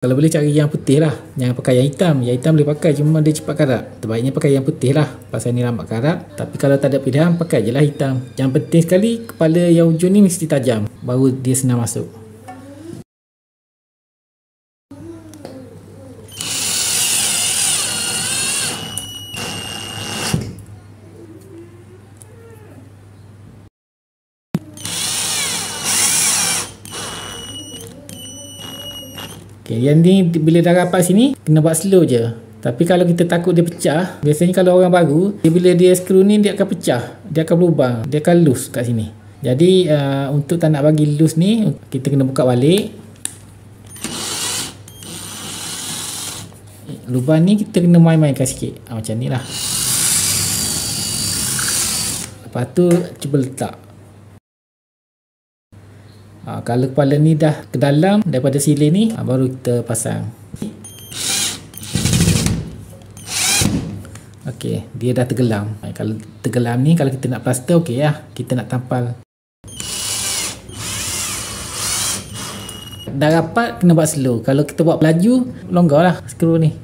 Kalau boleh cari yang putih lah, jangan pakai yang hitam. Yang hitam boleh pakai, cuma dia cepat karat. Terbaiknya pakai yang putih lah, pasal ni lambat karat. Tapi kalau tak ada pilihan, pakai je lah hitam. Yang penting sekali, kepala yang ujung ni mesti tajam, baru dia senang masuk. Okay, yang ni bila dah rapat sini, kena buat slow je. Tapi kalau kita takut dia pecah, biasanya kalau orang baru, bila dia skru ni dia akan pecah, dia akan berlubang, dia akan loose kat sini. Jadi untuk tak nak bagi loose ni, kita kena buka balik. Lubang ni kita kena main-mainkan sikit, macam ni lah. Lepas tu cuba letak. Kalau kepala ni dah ke dalam daripada silin ni, baru kita pasang. Okey, dia dah tergelam. Kalau tergelam ni, kalau kita nak plaster, okey lah, kita nak tampal. Dah rapat, kena buat slow. Kalau kita buat pelaju, longgar lah skru ni.